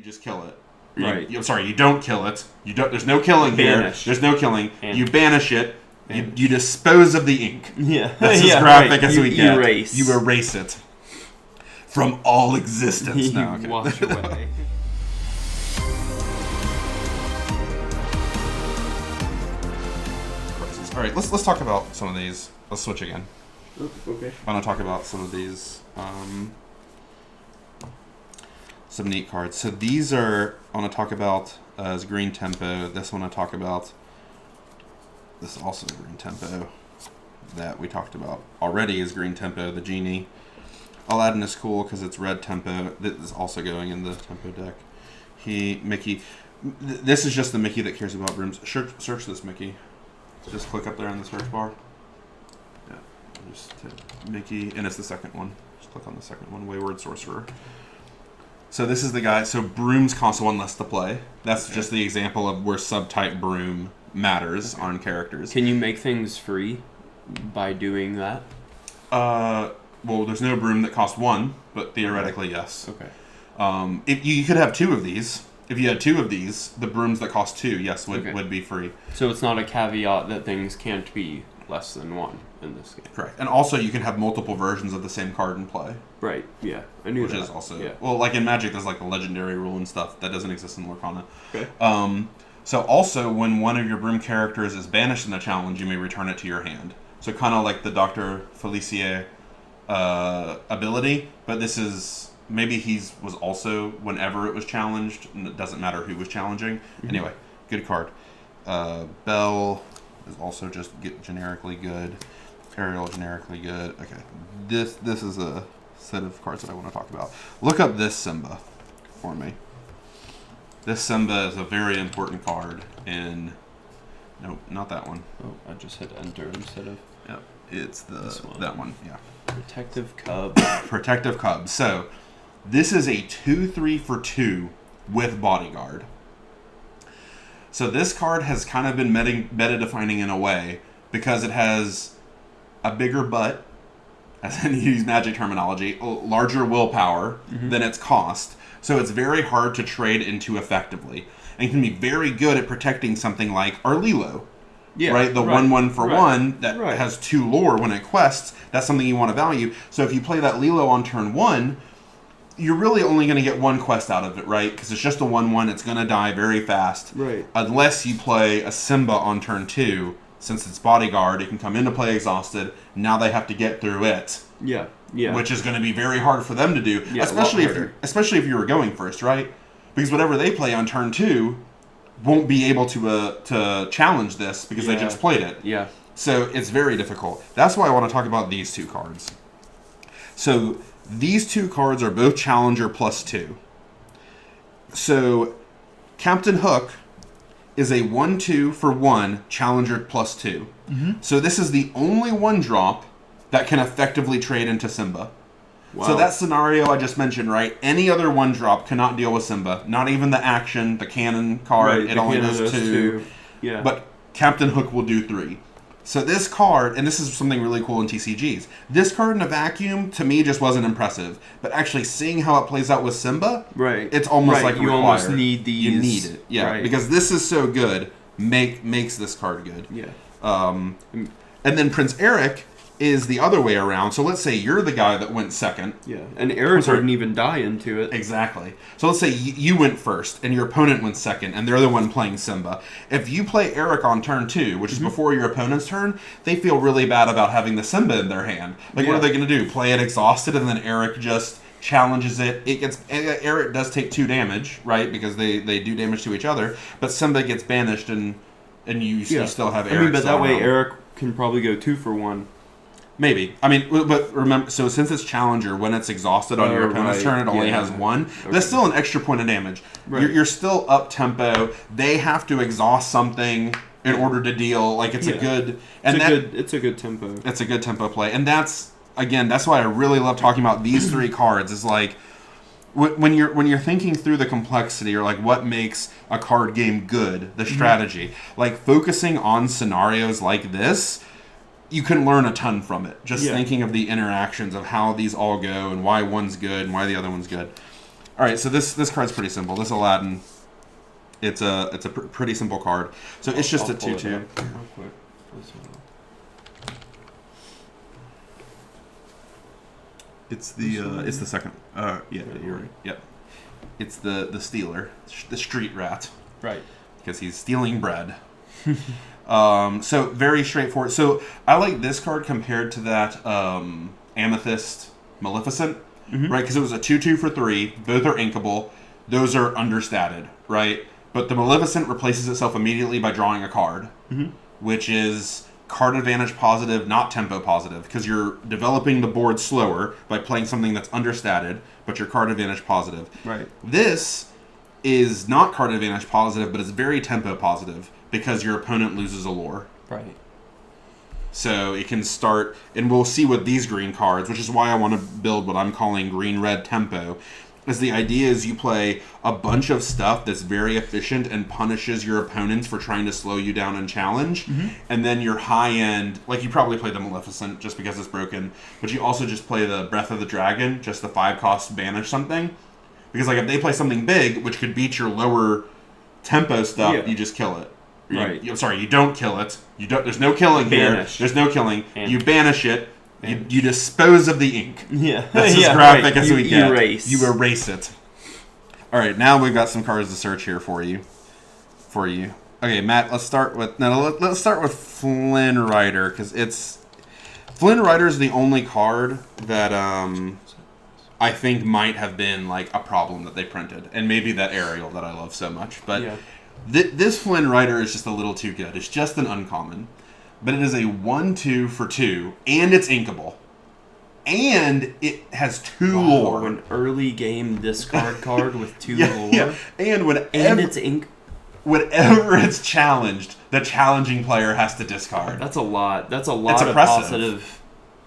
you just kill it. Right. I'm sorry, you don't kill it. You don't. There's no killing Banish. here. There's no killing. And you banish it. You dispose of the ink. Yeah. That's as graphic as we get. Erase. You erase it from all existence. You No, okay. wash away. All right, let's talk about some of these. Let's switch again. Okay. I want to talk about some of these. Some neat cards. So these are, I want to talk about as green tempo. This one I talk about. This is also green tempo that we talked about already is green tempo, the genie. Aladdin is cool because it's red tempo. This is also going in the tempo deck. Mickey. This is just the Mickey that cares about brooms. Search this Mickey. Just click up there in the search bar. Yeah. Just Mickey, and it's the second one. Just click on the second one, Wayward Sorcerer. So this is the guy. So brooms cost one less to play. That's just the example of where subtype broom matters on characters. Can you make things free by doing that? Well, there's no broom that costs one, but theoretically, yes. Okay. If you could have two of these. If you had two of these, the brooms that cost two, yes, would be free. So it's not a caveat that things can't be less than one in this game. Correct. And also, you can have multiple versions of the same card in play. Right, yeah. I knew which that. is also... Yeah. Well, like in Magic, there's like the legendary rule and stuff that doesn't exist in Lorcana. Okay. So also, when one of your broom characters is banished in a challenge, you may return it to your hand. So kind of like the Dr. Felicia ability, but this is... Maybe was also whenever it was challenged, and it doesn't matter who was challenging. Mm-hmm. Anyway, good card. Bell is also just generically good. Ariel generically good. Okay, this is a set of cards that I want to talk about. Look up this Simba for me. This Simba is a very important card in... Nope, not that one. Oh, I just hit enter instead of... Yep, it's this one. That one, yeah. Protective Cub. Protective Cub. So... This is a 2/3 for 2 with Bodyguard. So this card has kind of been meta-defining in a way because it has a bigger butt, as in use Magic terminology, larger willpower than its cost. So it's very hard to trade into effectively. And can be very good at protecting something like Arlilo. Yeah, right? The 1/1 for 1 that has 2 lore when it quests. That's something you want to value. So if you play that Lilo on turn 1... You're really only going to get one quest out of it, right? Because it's just a 1/1. It's going to die very fast. Right. Unless you play a Simba on turn 2. Since it's Bodyguard, it can come into play exhausted. Now they have to get through it. Yeah. Which is going to be very hard for them to do. Yeah, especially if you were going first, right? Because whatever they play on turn 2 won't be able to challenge this because they just played it. Yeah. So it's very difficult. That's why I want to talk about these two cards. So... These two cards are both Challenger +2. So, Captain Hook is a 1/2 for 1 Challenger +2. Mm-hmm. So this is the only 1-drop that can effectively trade into Simba. Wow. So that scenario I just mentioned, right? Any other 1-drop cannot deal with Simba. Not even the action, the cannon card. It only does 2. Yeah. But Captain Hook will do 3. So this card, and this is something really cool in TCGs, this card in a vacuum, to me, just wasn't impressive. But actually seeing how it plays out with Simba, it's almost like you required. almost need these. You need it, yeah. Because this is so good, makes this card good. Yeah. And then Prince Eric is the other way around. So let's say you're the guy that went second. Yeah, and Eric didn't even die into it. Exactly. So let's say you went first, and your opponent went second, and they're the one playing Simba. If you play Eric on turn 2, which is before your opponent's turn, they feel really bad about having the Simba in their hand. Like, what are they going to do? Play it exhausted, and then Eric just challenges it. Eric does take 2 damage, right? Because they do damage to each other, but Simba gets banished, and you still have Eric. But that way Eric can probably go 2 for 1. Maybe. I mean, but remember, so since it's Challenger, when it's exhausted on your opponent's turn, it only has 1. Okay. That's still an extra point of damage. Right. You're still up tempo. They have to exhaust something in order to deal. Like, it's a good... It's a good tempo. It's a good tempo play. And that's why I really love talking about these 3 cards. Is like, when you're thinking through the complexity, or like what makes a card game good, the strategy, like focusing on scenarios like this... You can learn a ton from it. Just thinking of the interactions of how these all go and why one's good and why the other one's good. All right, so this card's pretty simple. This Aladdin, it's a pretty simple card. So it's just a 2/2. Real quick. It's the second. Yeah, you're right. Yep. It's the stealer, the street rat, Right. because he's stealing bread. So very straightforward. So I like this card compared to that Amethyst Maleficent, right? Because it was a 2/2 for 3. Both are inkable. Those are understated, right? But the Maleficent replaces itself immediately by drawing a card, which is card advantage positive, not tempo positive, because you're developing the board slower by playing something that's understated, but your card advantage positive. Right. This is not card advantage positive, but it's very tempo positive because your opponent loses a lore. Right. So it can start, and we'll see with these green cards, which is why I want to build what I'm calling green-red tempo, is the idea is you play a bunch of stuff that's very efficient and punishes your opponents for trying to slow you down and challenge, and then your high-end, like you probably play the Maleficent just because it's broken, but you also just play the Breath of the Dragon, just the 5-cost banish something, because like if they play something big, which could beat your lower tempo stuff, you just kill it. Right. I'm sorry, you don't kill it. You don't. There's no killing Banish. here. There's no killing. And you banish it. You dispose of the ink. Yeah. That's as graphic as You we get. erase. You erase it. All right, now we've got some cards to search here for you. Okay, Matt. Let's start with Flynn Rider, because Flynn Rider is the only card that I think might have been like a problem that they printed, and maybe that Ariel that I love so much, but. Yeah. This Flynn Rider is just a little too good. It's just an uncommon. But it is a 1/2 for 2, and it's inkable. And it has 2 lore. An early game discard card with 2 lore. Yeah. And And it's ink. whenever it's challenged, the challenging player has to discard. That's a lot. That's a It's lot of oppressive. positive.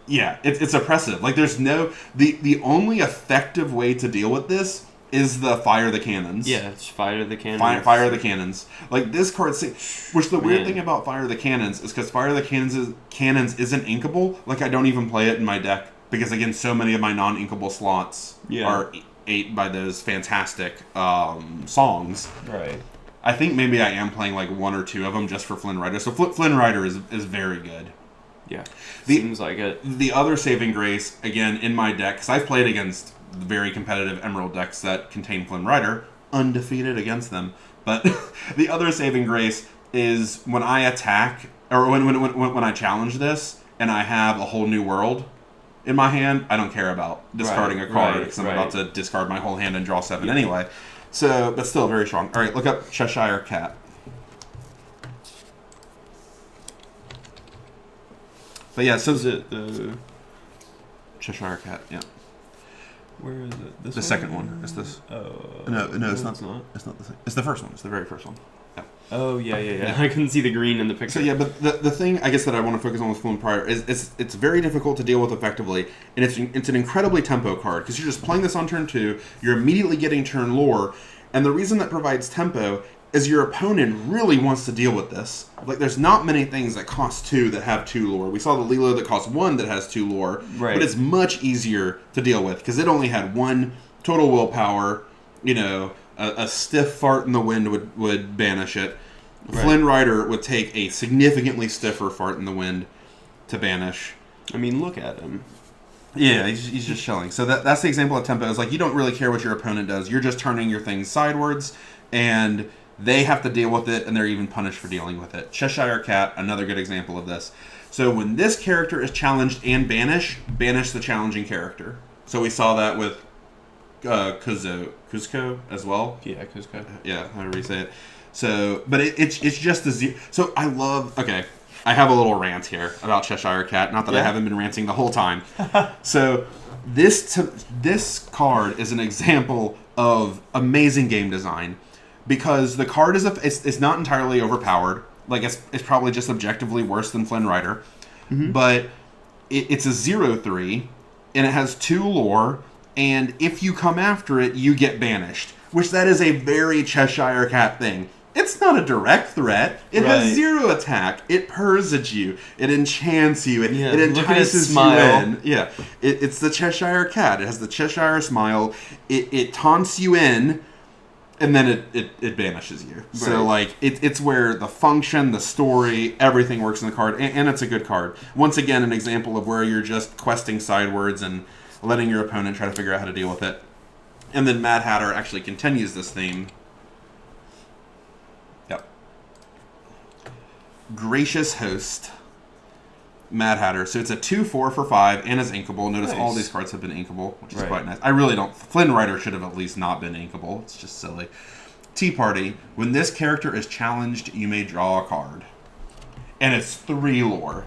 Yeah, it's oppressive. Like there's no... The only effective way to deal with this is the Fire the Cannons. Yeah, it's Fire the Cannons. Fire the Cannons. Like this card, which the weird Man. thing about Fire the Cannons is because Fire the Cannons isn't inkable. Like I don't even play it in my deck because again, so many of my non-inkable slots are ate by those fantastic songs. Right. I think maybe I am playing like 1 or 2 of them just for Flynn Rider. So Flynn Rider is very good. Yeah. Seems like it. The other saving grace, again, in my deck, because I've played against very competitive Emerald decks that contain Flynn Rider, undefeated against them. But the other saving grace is when I attack, or when I challenge this, and I have a whole new world in my hand, I don't care about discarding a card, because I'm about to discard my whole hand and draw 7 anyway. So, but still very strong. All right, look up Cheshire Cat. But yeah, so Is it the... Cheshire Cat, yeah. Where is it? This The second one is this. Oh. No, it's not. It's not. It's not the thing. It's the first one. It's the very first one. Yeah. Oh, yeah. I couldn't see the green in the picture. So yeah, but the thing I guess that I want to focus on with Flynn Rider is it's very difficult to deal with effectively, and it's an incredibly tempo card because you're just playing this on turn 2. You're immediately getting turn lore, and the reason that provides tempo is your opponent really wants to deal with this. Like there's not many things that cost 2 that have 2 lore. We saw the Lilo that costs 1 that has 2 lore, right. But it's much easier to deal with because it only had 1 total willpower. You know, a stiff fart in the wind would banish it. Right. Flynn Rider would take a significantly stiffer fart in the wind to banish. I mean, look at him. Yeah, he's just chilling. So that's the example of tempo. It's like you don't really care what your opponent does. You're just turning your things sidewards, and they have to deal with it, and they're even punished for dealing with it. Cheshire Cat, another good example of this. So when this character is challenged and banish the challenging character. So we saw that with Kuzco as well. Yeah, Kuzco. Yeah, however you say it. So, but it's just a zero. So I love. Okay, I have a little rant here about Cheshire Cat. Not that I haven't been ranting the whole time. So this card is an example of amazing game design because the card is it's not entirely overpowered. Like it's probably just objectively worse than Flynn Rider, but it's a 0/3 and it has 2 lore. And if you come after it, you get banished. Which that is a very Cheshire Cat thing. It's not a direct threat. It has Right. 0 attack. It purrs at you. It enchants you. It Look at its entices you smile. in. Yeah. It's the Cheshire Cat. It has the Cheshire smile. It taunts you in, and then it banishes you. Right. So, like, it's where the function, the story, everything works in the card, and it's a good card. Once again, an example of where you're just questing sidewards and letting your opponent try to figure out how to deal with it. And then Mad Hatter actually continues this theme. Yep. Gracious Host. Mad Hatter. So it's a 2/4 for 5 and is inkable. Notice Nice. all these cards have been inkable, which is Right. quite nice. I really don't... Flynn Rider should have at least not been inkable. It's just silly. Tea Party. When this character is challenged, you may draw a card. And it's 3 lore.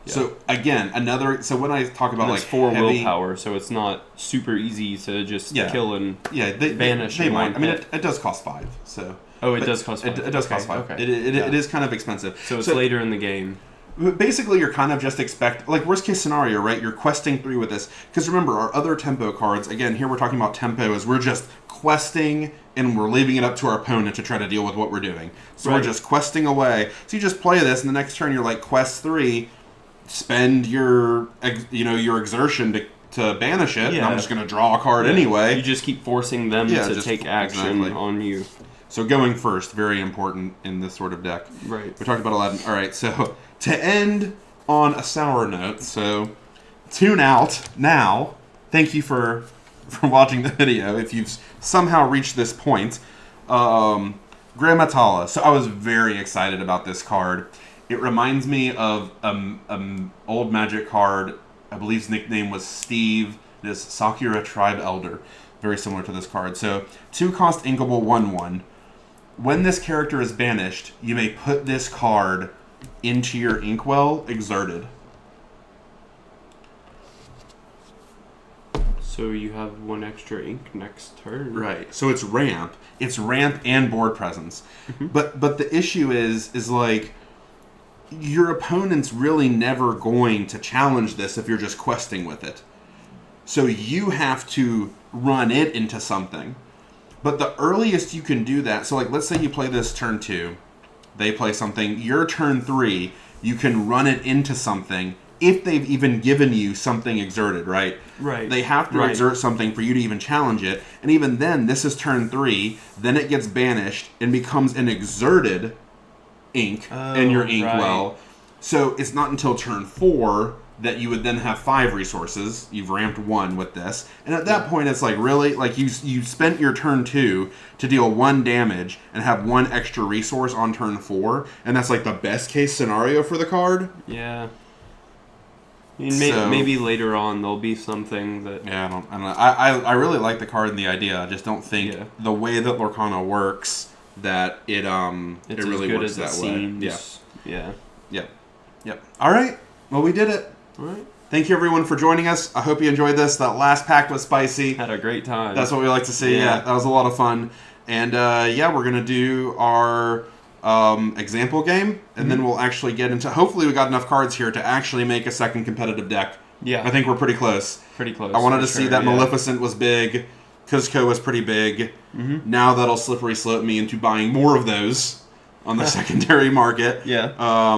Yeah. So, again, another... So when I talk about, And like, it's 4 heavy... willpower, so it's not super easy to just Yeah. kill and... Yeah, Banish they in might. one I mean, hit. it does cost 5, so... Oh, it but does cost 5. It does cost 5. Okay. It is kind of expensive. So it's later in the game. Basically, you're kind of just like, worst case scenario, right? You're questing 3 with this. Because remember, our other tempo cards, again, here we're talking about tempo, is we're just questing and we're leaving it up to our opponent to try to deal with what we're doing. So Right. we're just questing away. So you just play this, and the next turn you're like, quest 3, spend your exertion to banish it, and I'm Yeah. just going to draw a card anyway. You just keep forcing them Yeah, to just- take action exactly. on you. So going first, very important in this sort of deck. Right. We talked about Aladdin. All right, so to end on a sour note, so tune out now. Thank you for watching the video. If you've somehow reached this point, Grammatala. So I was very excited about this card. It reminds me of old Magic card. I believe his nickname was Steve. This Sakura Tribe Elder, very similar to this card. So 2 cost inkable 1/1. When this character is banished, you may put this card into your Inkwell Exerted. So you have 1 extra ink next turn. Right. So it's ramp. It's ramp and board presence. But the issue is like your opponent's really never going to challenge this if you're just questing with it. So you have to run it into something. But the earliest you can do that, so like let's say you play this turn 2, they play something, your turn 3, you can run it into something if they've even given you something exerted, right? Right. They have to Right. exert something for you to even challenge it. And even then, this is turn 3, then it gets banished and becomes an exerted ink in your Oh, Inkwell. right. So it's not until turn 4 that you would then have 5 resources. You've ramped 1 with this. And at that point, it's like, really? Like, you spent your turn 2 to deal 1 damage and have 1 extra resource on turn 4, and that's like the best case scenario for the card? Yeah. I mean, So- maybe later on there'll be something that... Yeah, I don't know. I really like the card and the idea. I just don't think Yeah. the way that Lorcana works, that it It's really as good works as that it way. seems. Yeah. Yep. All right. Well, we did it. All right. Thank you, everyone, for joining us. I hope you enjoyed this. That last pack was spicy. Had a great time. That's what we like to see. Yeah. Yeah, that was a lot of fun. And yeah, we're gonna do our example game, and then we'll actually get into. Hopefully, we got enough cards here to actually make a second competitive deck. Yeah. I think we're pretty close. Pretty close. I wanted for to see sure, that yeah. Maleficent was big. Cuzco was pretty big. Now that'll slippery slope me into buying more of those on the secondary market. Yeah.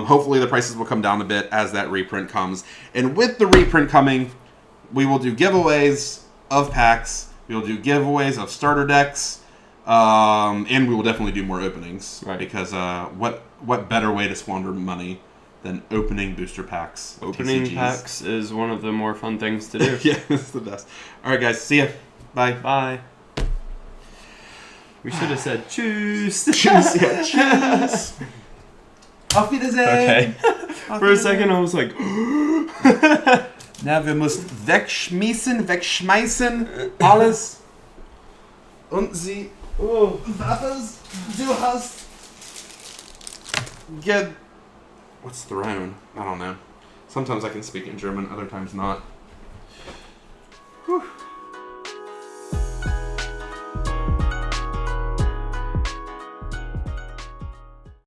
Hopefully the prices will come down a bit as that reprint comes. And with the reprint coming, we will do giveaways of packs. We will do giveaways of starter decks. And we will definitely do more openings. Right. Because what better way to squander money than opening booster packs? of Opening TCGs. packs is one of the more fun things to do. Yeah, it's the best. All right, guys. See ya. Bye. Bye. We should have said choose. Tschüss. Yeah, tschüss. Auf Wiedersehen. Okay. Auf For a Wiedersehen. second, I was like, Na, wir müssen wegschmeißen, alles. Und sie... Oh, was? Du hast... What's thrown? I don't know. Sometimes I can speak in German, other times not.